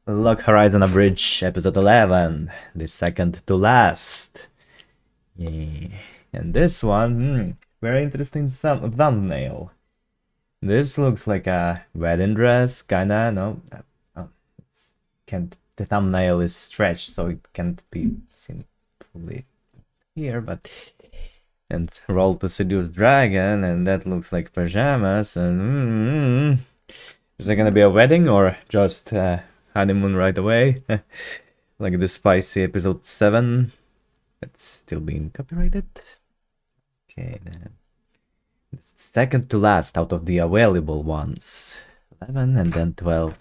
Log Horizon Abridged, episode 11, the second to last. Yeah. And this one, very interesting thumbnail. This looks like a wedding dress, kinda, no? The thumbnail is stretched, so it can't be seen fully here, but... And Roll to Seduce Dragon, and that looks like pajamas, and... Is there gonna be a wedding, or just honeymoon right away? Like the spicy episode 7. That's still being copyrighted. Okay, then. It's the second to last out of the available ones. 11 and then 12.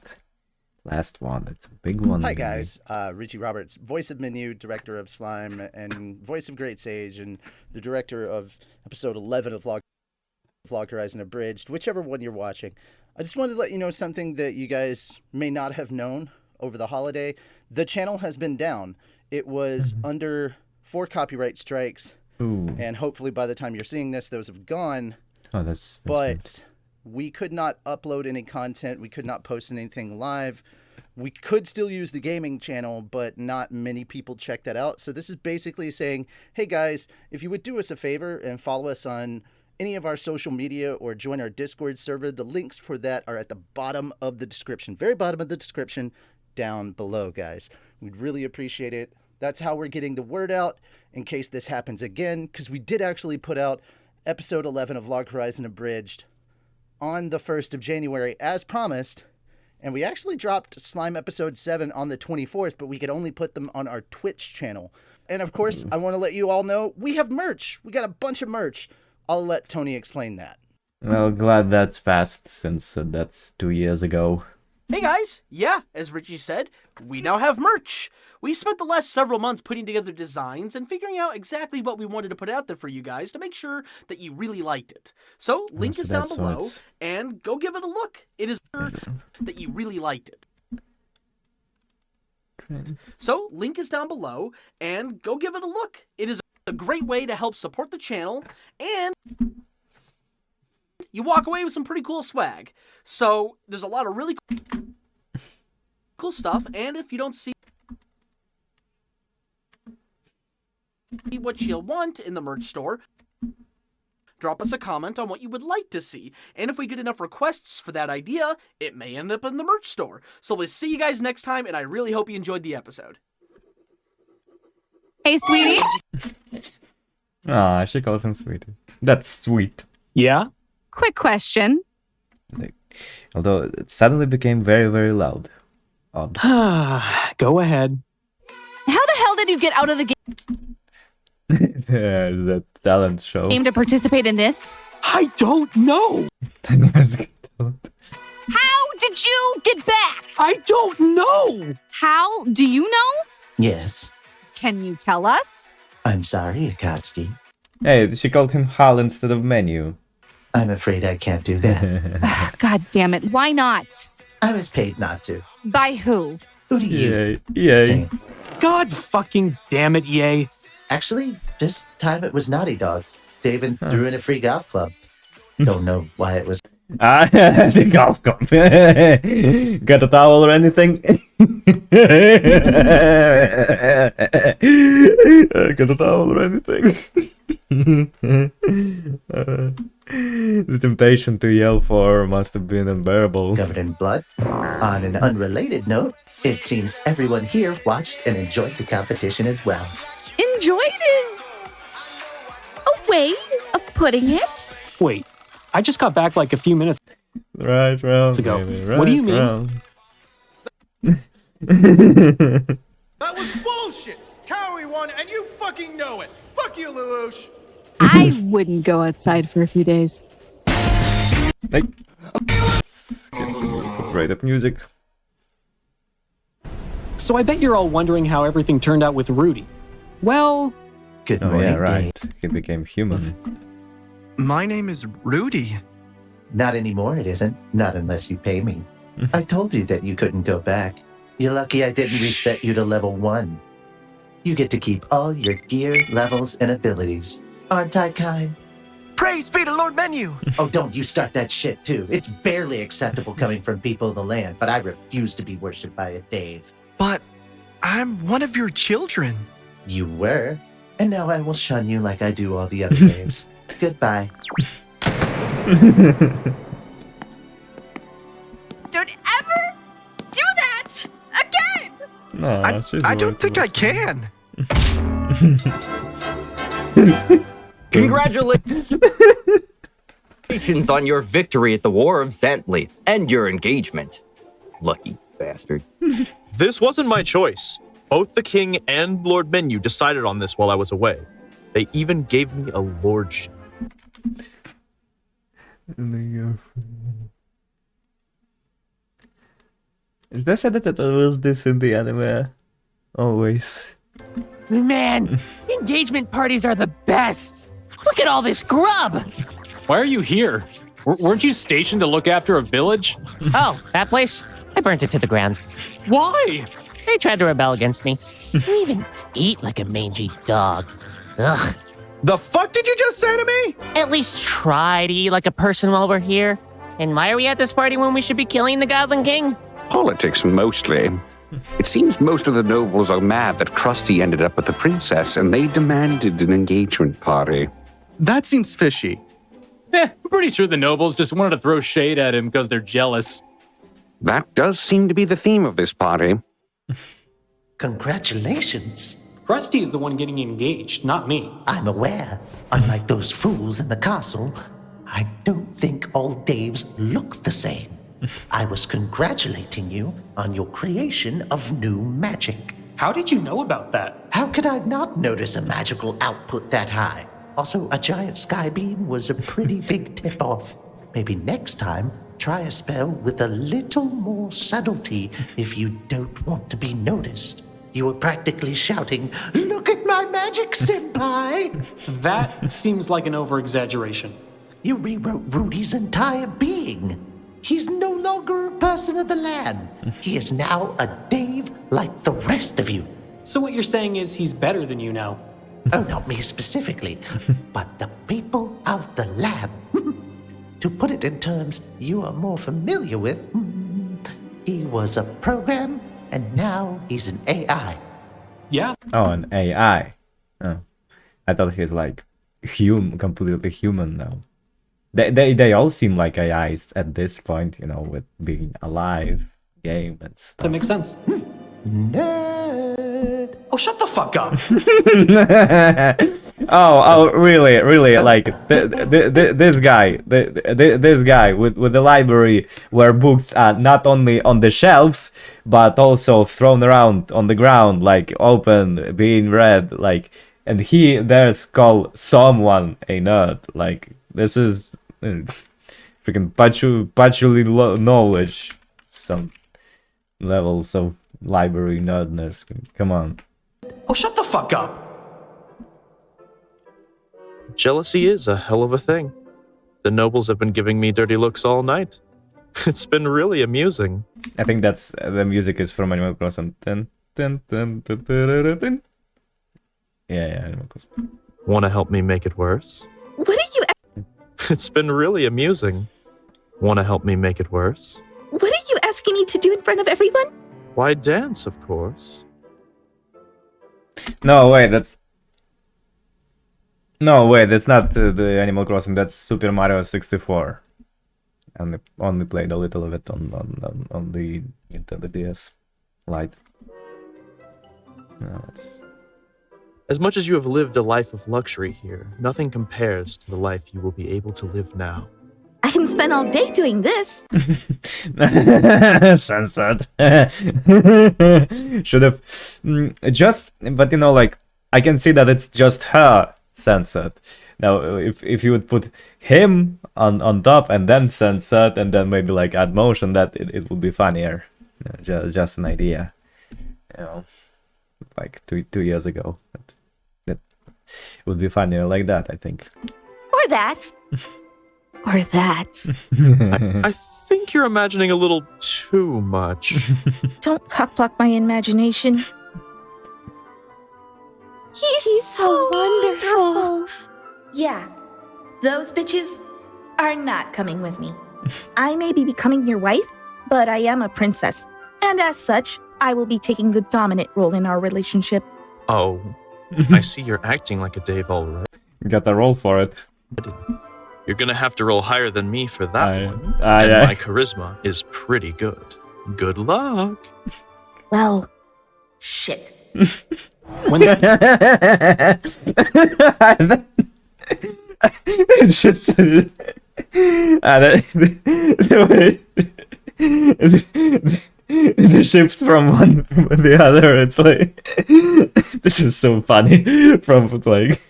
Last one. That's a big one. Hi guys, Richie Roberts, voice of Menu, director of Slime, and voice of Great Sage, and the director of episode 11 of Vlog Horizon Abridged, whichever one you're watching. I just wanted to let you know something that you guys may not have known over the holiday. The channel has been down. It was under 4 copyright strikes, and hopefully by the time you're seeing this, those have gone. Oh, that's but good. We could not upload any content. We could not post anything live. We could still use the gaming channel, but not many people check that out. So this is basically saying, hey guys, if you would do us a favor and follow us on any of our social media or join our Discord server, the links for that are at the bottom of the description, very bottom of the description down below, guys. We'd really appreciate it. That's how we're getting the word out in case this happens again, because we did actually put out episode 11 of Log Horizon Abridged on the 1st of January as promised, and we actually dropped Slime episode 7 on the 24th, but we could only put them on our Twitch channel. And of course, I want to let you all know we have merch. We got a bunch of merch. I'll let Tony explain that. Well, glad that's fast, since that's 2 years ago. Hey guys, yeah, as Richie said, we now have merch. We spent the last several months putting together designs and figuring out exactly what we wanted to put out there for you guys to make sure that you really liked it. So, link is down below, and go give it a look. It is that you really liked it. So, link is down below, and go give it a look. It is a great way to help support the channel, and you walk away with some pretty cool swag. So, there's a lot of really cool stuff, and if you don't see what you'll want in the merch store, drop us a comment on what you would like to see. And if we get enough requests for that idea, it may end up in the merch store. So we'll see you guys next time, and I really hope you enjoyed the episode. Hey, sweetie. Ah, she calls him sweetie. That's sweet. Yeah? Quick question. Although it suddenly became very, very loud. Odd. Go ahead. How the hell did you get out of the Yeah, is that talent show? game to participate in this? I don't know. How did you get back? I don't know. How do you know? Yes. Can you tell us? I'm sorry, Akatsuki. Hey, she called him Hal instead of Menu. I'm afraid I can't do that. God damn it. Why not? I was paid not to. By who? Who do you Yay. think? God fucking damn it, EA. Actually, this time it was Naughty Dog. David threw in a free golf club. Don't know why it was. The golf club. Got a towel or anything? Got a towel or anything? The temptation to yell for must have been unbearable. Covered in blood. On an unrelated note, it seems everyone here watched and enjoyed the competition as well. Enjoyed is a way of putting it. Wait, I just got back like a few minutes Right round ago. baby, What do you right mean? round. That was bullshit! Cowie won, and you fucking know it! Fuck you, Lelouch! I wouldn't go outside for a few days. Hey. Copyrighted music. So I bet you're all wondering how everything turned out with Rudy. Well, Good Oh morning, yeah, right. Dave. He became human. My name is Rudy. Not anymore, it isn't. Not unless you pay me. I told you that you couldn't go back. You're lucky I didn't reset you to level 1. You get to keep all your gear, levels, and abilities. Aren't I kind? Praise be to Lord Menu! Oh, don't you start that shit too. It's barely acceptable coming from people of the land, but I refuse to be worshipped by a Dave. But I'm one of your children. You were, and now I will shun you like I do all the other Daves. Goodbye. Don't ever do that again! No, I don't think I can. Congratulations on your victory at the War of Zentleith and your engagement. Lucky bastard. This wasn't my choice. Both the king and Lord Menu decided on this while I was away. They even gave me a lordship. Is there said that it was this in the anime? Always. Man, engagement parties are the best. Look at all this grub. Why are you here? Weren't you stationed to look after a village? Oh, that place? I burnt it to the ground. Why? They tried to rebel against me. They even eat like a mangy dog. Ugh. The fuck did you just say to me? At least try to eat like a person while we're here. And why are we at this party when we should be killing the Goblin King? Politics, mostly. It seems most of the nobles are mad that Krusty ended up with the princess, and they demanded an engagement party. That seems fishy. I'm pretty sure the nobles just wanted to throw shade at him because they're jealous. That does seem to be the theme of this party. Congratulations. Krusty is the one getting engaged, not me. I'm aware. Unlike those fools in the castle, I don't think all Daves look the same. I was congratulating you on your creation of new magic. How did you know about that? How could I not notice a magical output that high? Also, a giant sky beam was a pretty big tip-off. Maybe next time, try a spell with a little more subtlety if you don't want to be noticed. You were practically shouting, "Look at my magic, senpai!" That seems like an over-exaggeration. You rewrote Rudy's entire being. He's no longer a person of the land. He is now a Dave like the rest of you. So what you're saying is he's better than you now? Oh, not me specifically, but the people of the land. To put it in terms you are more familiar with, he was a program, and now he's an AI. Yeah. Oh, an AI. Oh. I thought he's like completely human now. They all seem like AIs at this point, you know, with being alive game and stuff. That makes sense. Nerd. Oh, shut the fuck up. really, like this guy with the library where books are not only on the shelves but also thrown around on the ground, like open, being read, like, and there's called someone a nerd. Like, this is freaking patchouli knowledge, some levels of library nerdness. Come on. Oh, shut the fuck up. Jealousy is a hell of a thing. The nobles have been giving me dirty looks all night. It's been really amusing. I think that's the music is from Animal Crossing. Dun, dun, dun, dun, dun, dun, dun. Yeah, Animal Crossing. Want to help me make it worse? What are you... It's been really amusing. Want to help me make it worse? What are you asking me to do in front of everyone? Why, dance, of course. No, wait, that's not the Animal Crossing. That's Super Mario 64. And only played a little of it on the Nintendo DS Lite. No, it's... As much as you have lived a life of luxury here, nothing compares to the life you will be able to live now. I can spend all day doing this. Censored. Should have just, but you know, like, I can see that it's just her censored. Now, if you would put him on top and then censored and then maybe like add motion, that it would be funnier. Just an idea, you know, like two years ago. That would be funnier like that, I think. Or that. Or that. I think you're imagining a little too much. Don't cockblock my imagination. He's so wonderful. Yeah, Those bitches are not coming with me. I may be becoming your wife, but I am a princess. And as such, I will be taking the dominant role in our relationship. Oh, I see you're acting like a Dave already. Got a roll for it. You're gonna have to roll higher than me for that one. Aye, And aye. my charisma is pretty good. Good luck. Well, shit. When It's just the way the shifts from one from the other. It's like this is so funny. From like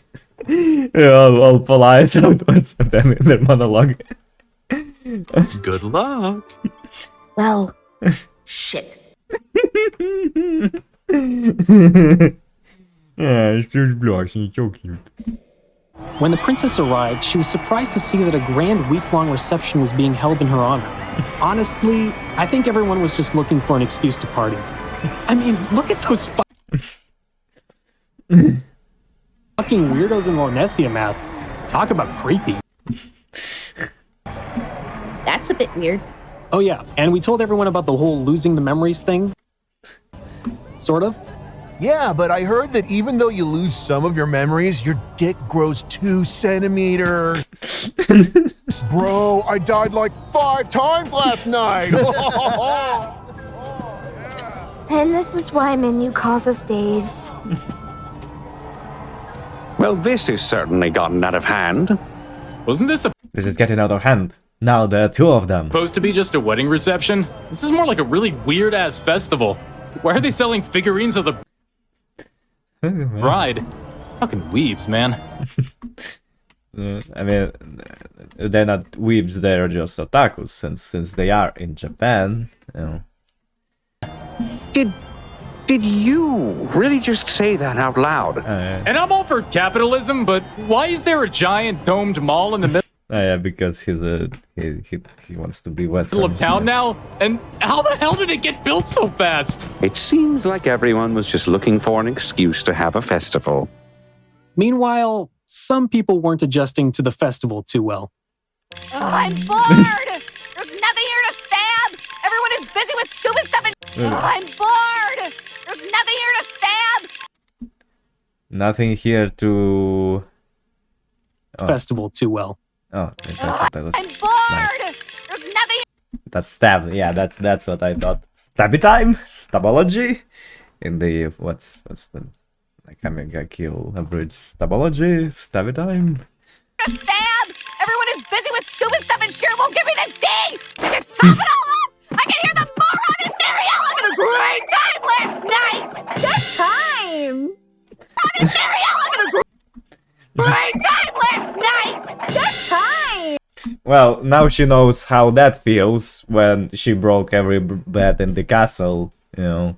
all polite outwards, and then in their monologue. Good luck. Well, shit. Yeah, it's just blushing. So cute. When the princess arrived, she was surprised to see that a grand week-long reception was being held in her honor. Honestly, I think everyone was just looking for an excuse to party. I mean, look at those fucking weirdos in Lornesia masks. Talk about creepy. That's a bit weird. Oh yeah, and we told everyone about the whole losing the memories thing. Sort of. Yeah, but I heard that even though you lose some of your memories, your dick grows 2 centimeters. Bro, I died like 5 times last night. And this is why Menu calls us Daves. Well, this has certainly gotten out of hand. Wasn't this This is getting out of hand. Now there are 2 of them. supposed to be just a wedding reception? This is more like a really weird-ass festival. Why are they selling figurines of the bride? Fucking weebs, man. I mean, they're not weebs, they're just otakus, since they are in Japan, you know. Did you really just say that out loud? And I'm all for capitalism, but why is there a giant domed mall in the middle Yeah, because he wants to be Western. of town now? And how the hell did it get built so fast? It seems like everyone was just looking for an excuse to have a festival. Meanwhile, some people weren't adjusting to the festival too well. Oh, I'm bored! There's nothing here to stab! Everyone is busy with scuba stuff and... Oh, I'm bored! There's nothing here to stab! Nothing here to... Festival too well. Oh, that's what I was... I'm bored! Nice. There's nothing... That's stab. Yeah, that's what I thought. Stabby time? Stabology? In the... What's the... Like, I'm gonna kill Abridged stabology? Stabby time? To stab! Everyone is busy with scuba stuff and sure won't give me the D! To top it all up, I can hear the moron and Marielle having a great time last night! Good time! Moron and Marielle having a great time last night! Good time! Well, now she knows how that feels when she broke every bed in the castle, you know.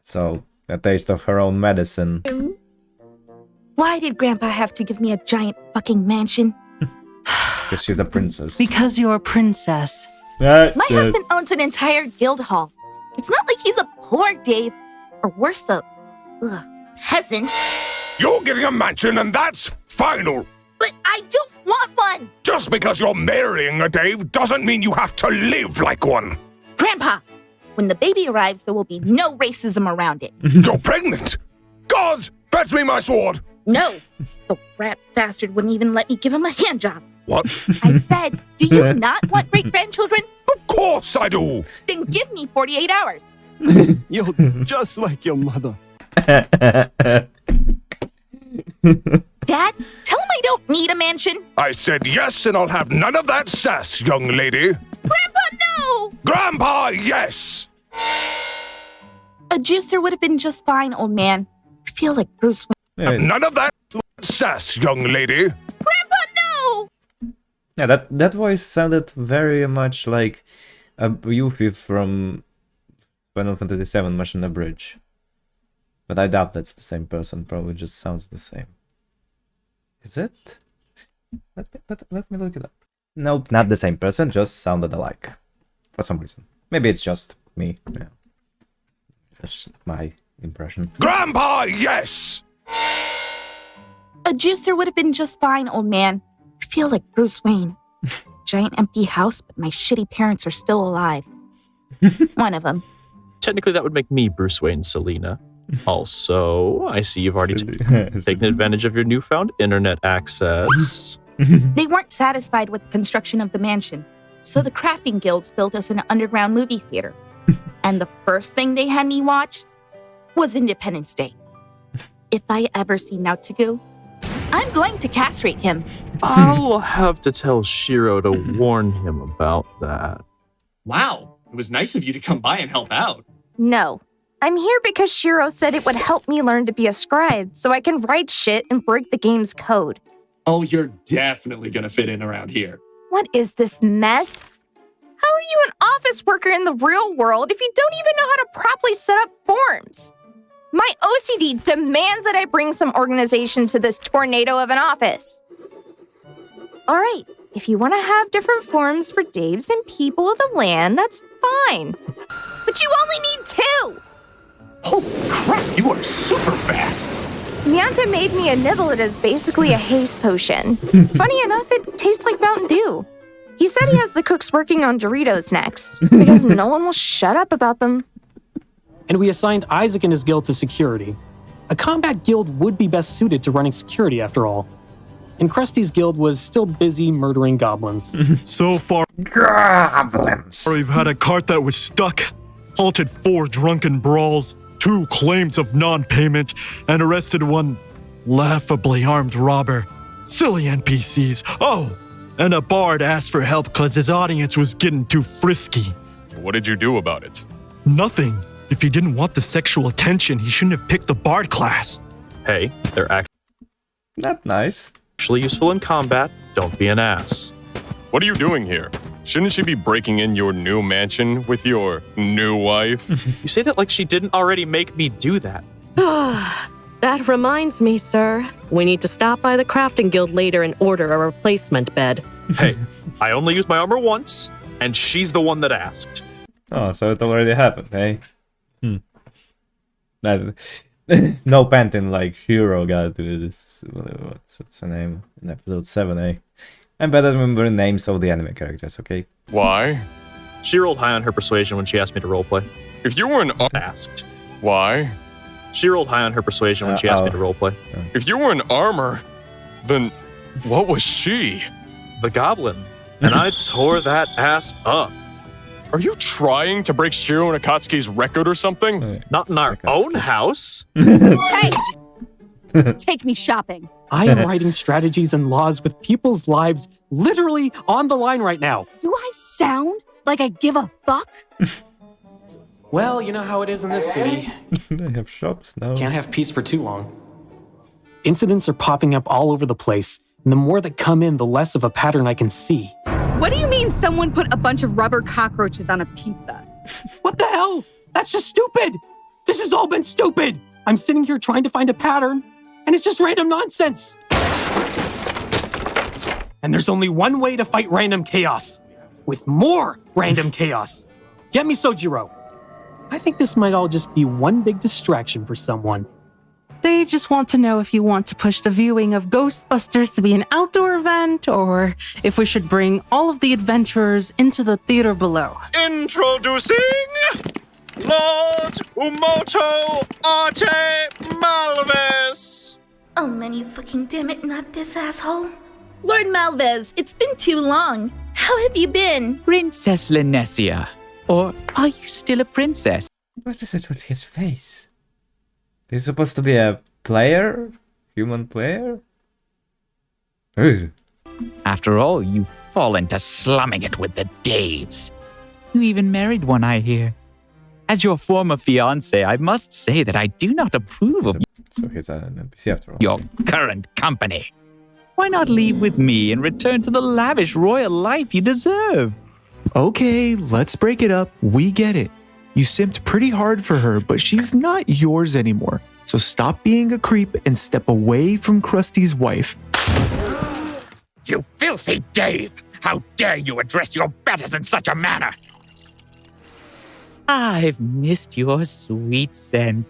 So, a taste of her own medicine. Why did Grandpa have to give me a giant fucking mansion? Because she's a princess. Because you're a princess. My husband owns an entire guild hall. It's not like he's a poor Dave, or worse, a peasant. You're getting a mansion and that's final. But I don't want one! Just because you're marrying a Dave doesn't mean you have to live like one. Grandpa, when the baby arrives, there will be no racism around it. You're pregnant. Gods, fetch me my sword. No, the rat bastard wouldn't even let me give him a hand job. What? I said, do you not want great-grandchildren? Of course I do. Then give me 48 hours. You're just like your mother. Dad, tell him I don't need a mansion. I said yes, and I'll have none of that sass, young lady. Grandpa, no! Grandpa, yes! A juicer would have been just fine, old man. I feel like Bruce Wayne. Have none of that sass, young lady. Grandpa, no! Yeah, that voice sounded very much like a Yuffie from Final Fantasy VII Machine Abridged. But I doubt that's the same person, probably just sounds the same. Is it? Let me look it up. Nope, not the same person, just sounded alike. For some reason. Maybe it's just me. Yeah. That's my impression. Grandpa, yes! A juicer would have been just fine, old man. I feel like Bruce Wayne. Giant empty house, but my shitty parents are still alive. One of them. Technically, that would make me Bruce Wayne, Selena. Also, I see you've already taken advantage of your newfound internet access. They weren't satisfied with the construction of the mansion, so the crafting guilds built us an underground movie theater. And the first thing they had me watch was Independence Day. If I ever see Naotsugu, I'm going to castrate him. I'll have to tell Shiro to warn him about that. Wow, it was nice of you to come by and help out. No. I'm here because Shiro said it would help me learn to be a scribe so I can write shit and break the game's code. Oh, you're definitely gonna fit in around here. What is this mess? How are you an office worker in the real world if you don't even know how to properly set up forms? My OCD demands that I bring some organization to this tornado of an office. All right, if you want to have different forms for Daves and people of the land, that's fine. But you only need 2! Holy crap, you are super fast! Mianta made me a nibble that is basically a haste potion. Funny enough, it tastes like Mountain Dew. He said he has the cooks working on Doritos next, because no one will shut up about them. And we assigned Isaac and his guild to security. A combat guild would be best suited to running security, after all. And Krusty's guild was still busy murdering goblins. So far, Goblins. we've had a cart that was stuck, halted 4 drunken brawls, 2 claims of non-payment, and arrested 1 laughably armed robber. Silly NPCs. Oh, and a bard asked for help because his audience was getting too frisky. What did you do about it? Nothing. If he didn't want the sexual attention, he shouldn't have picked the bard class. Hey, they're Not nice. actually useful in combat. Don't be an ass. What are you doing here? Shouldn't she be breaking in your new mansion with your new wife? You say that like she didn't already make me do that. That reminds me, sir. We need to stop by the crafting guild later and order a replacement bed. Hey, I only used my armor once, and she's the one that asked. Oh, so it already happened, hey? That, no panting like Hero got to this. What's her name? In episode 7, eh? I'm better remembering names of the anime characters, okay? Why? She rolled high on her persuasion when she asked me to roleplay. If you were an Asked. Why? She rolled high on her persuasion when she asked me to roleplay. If you were an armor, then what was she? The goblin. And I tore that ass up. Are you trying to break Shiro Nakatsuki's record or something? Not in our own house. Hey! Take me shopping. I am writing strategies and laws with people's lives literally on the line right now. Do I sound like I give a fuck? Well, you know how it is in this city. They have shops now. Can't have peace for too long. Incidents are popping up all over the place, and the more that come in, the less of a pattern I can see. What do you mean someone put a bunch of rubber cockroaches on a pizza? What the hell? That's just stupid! This has all been stupid! I'm sitting here trying to find a pattern, and it's just random nonsense! And there's only one way to fight random chaos. With more random chaos. Get me Sojiro. I think this might all just be one big distraction for someone. They just want to know if you want to push the viewing of Ghostbusters to be an outdoor event, or if we should bring all of the adventurers into the theater below. Introducing Lord Umoto Arte Malvis. Oh man, you fucking damn it, not this asshole. Lord Malvez, it's been too long. How have you been? Princess Linesia. Or are you still a princess? What is it with his face? He's supposed to be a player? Human player? Ooh. After all, you fall into slumming it with the Daves. You even married one, I hear. As your former fiancé, I must say that I do not approve of So he's an NPC after all. your current company. Why not leave with me and return to the lavish royal life you deserve? Okay, let's break it up. We get it. You simped pretty hard for her, but she's not yours anymore. So stop being a creep and step away from Krusty's wife. You filthy Dave! How dare you address your betters in such a manner? I've missed your sweet scent.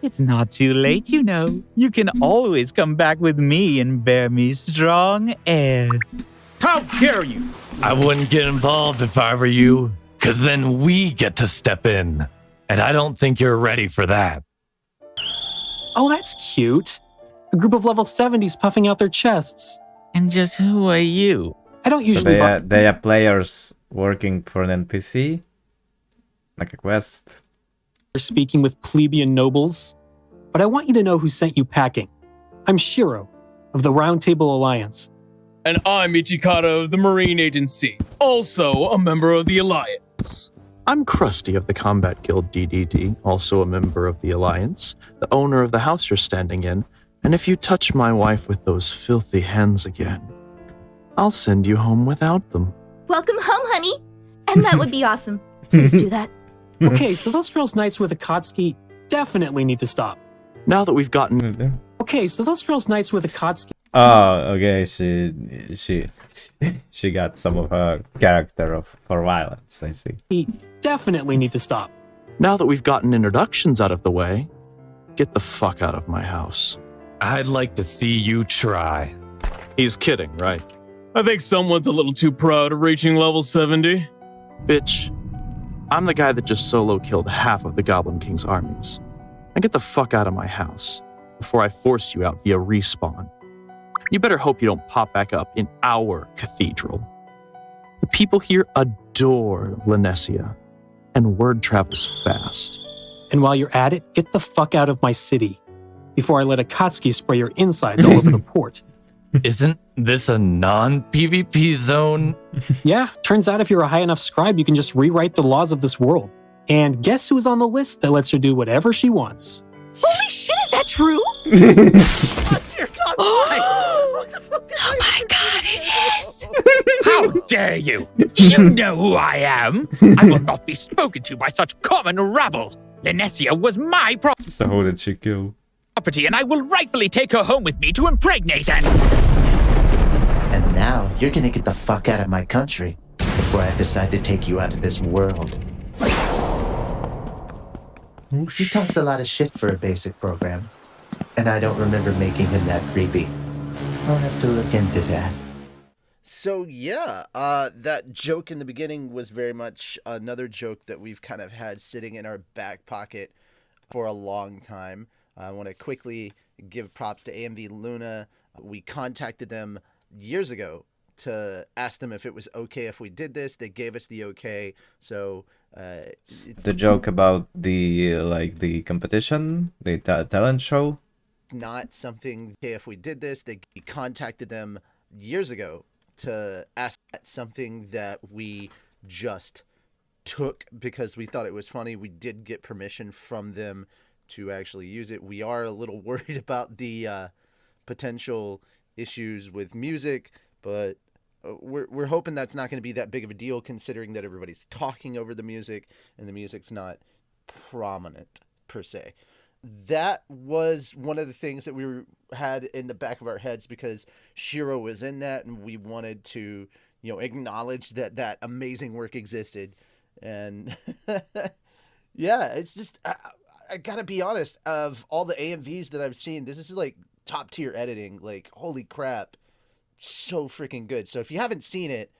It's not too late, you know. You can always come back with me and bear me strong heirs. How dare you! I wouldn't get involved if I were you, because then we get to step in. And I don't think you're ready for that. Oh, that's cute. A group of level 70s puffing out their chests. And just who are you? I don't So usually. they are players working for an NPC, like a quest. Speaking with plebeian nobles, but I want you to know who sent you packing. I'm Shiro, of the Round Table Alliance. And I'm Ichikata of the Marine Agency, also a member of the Alliance. I'm Krusty of the Combat Guild DDD, also a member of the Alliance, the owner of the house you're standing in, and if you touch my wife with those filthy hands again, I'll send you home without them. Welcome home, honey. And that would be awesome. Please do that. Okay, so those girls' nights with Akatsuki definitely need to stop. Now that we've gotten... Okay, so those girls' nights with Akatsuki... Oh, okay. She got some of her character for violence. I see. Definitely need to stop. Now that we've gotten introductions out of the way, get the fuck out of my house. I'd like to see you try. He's kidding, right? I think someone's a little too proud of reaching level 70. Bitch, I'm the guy that just solo killed half of the Goblin King's armies. Now get the fuck out of my house before I force you out via respawn. You better hope you don't pop back up in our cathedral. The people here adore Lanesia, and word travels fast. And while you're at it, get the fuck out of my city before I let Akatsuki spray your insides all over the port. Isn't this a non-PvP zone? Yeah, turns out if you're a high enough scribe, you can just rewrite the laws of this world. And guess who's on the list that lets her do whatever she wants? Holy shit, is that true? Oh, dear God, why? What the fuck did Oh my god, it is! How dare you? Do you know who I am? I will not be spoken to by such common rabble. Lanesia was my So who did she kill? property, and I will rightfully take her home with me to impregnate and... And now you're gonna get the fuck out of my country before I decide to take you out of this world. He talks a lot of shit for a basic program, and I don't remember making him that creepy. I'll have to look into that. So yeah, that joke in the beginning was very much another joke that we've kind of had sitting in our back pocket for a long time. I want to quickly give props to AMV Luna. We contacted them years ago to ask them if it was okay if we did this. They gave us the okay. So it's The joke about the competition, the talent show. not something okay if we did this. They contacted them years ago to ask something that we just took because we thought it was funny. We did get permission from them to actually use it. We are a little worried about the potential issues with music, but we're hoping that's not going to be that big of a deal considering that everybody's talking over the music and the music's not prominent per se. That was one of the things that we had in the back of our heads because Shiro was in that and we wanted to, acknowledge that amazing work existed. And yeah, it's just, I gotta be honest, of all the AMVs that I've seen, this is like top tier editing. Like, holy crap. So freaking good. So if you haven't seen it,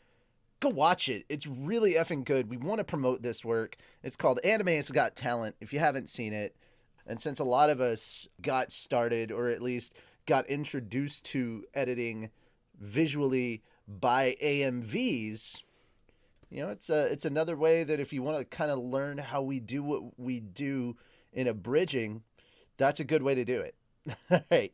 go watch it. It's really effing good. We want to promote this work. It's called Anime's Got Talent. If you haven't seen it, and since a lot of us got started, or at least got introduced to editing visually by AMVs, it's another way that if you want to kind of learn how we do what we do in abridging, that's a good way to do it. All right.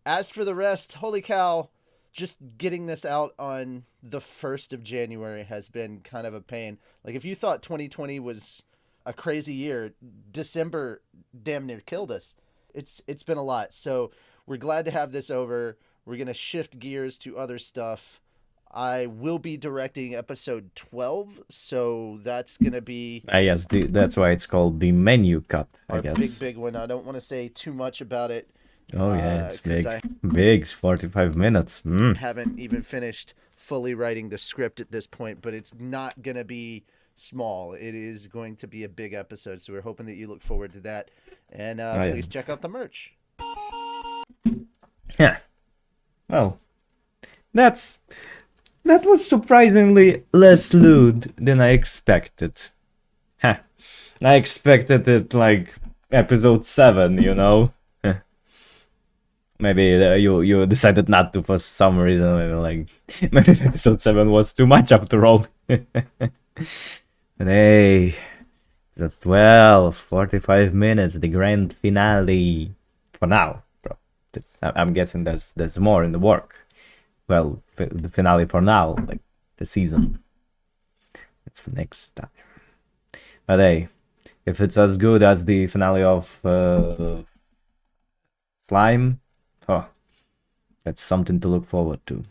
As for the rest, holy cow, just getting this out on the 1st of January has been kind of a pain. Like, if you thought 2020 was a crazy year, December damn near killed us. It's been a lot. So we're glad to have this over. We're going to shift gears to other stuff. I will be directing episode 12, so that's going to be... Yes, that's why it's called the menu cut, I guess. Big one. I don't want to say too much about it. Oh, yeah, it's big. Big, 45 minutes. Haven't even finished fully writing the script at this point, but it's not going to be small. It is going to be a big episode, so we're hoping that you look forward to that. And yeah. please check out the merch. Yeah. Well, that was surprisingly less lewd than I expected. Huh. I expected it like episode 7, you know? Maybe you decided not to for some reason. Maybe episode 7 was too much after all. But hey, the 45 minutes, the grand finale. For now, bro. I'm guessing there's more in the work. Well, the finale for now, like the season. It's for next time. But hey, if it's as good as the finale of Slime, oh, that's something to look forward to.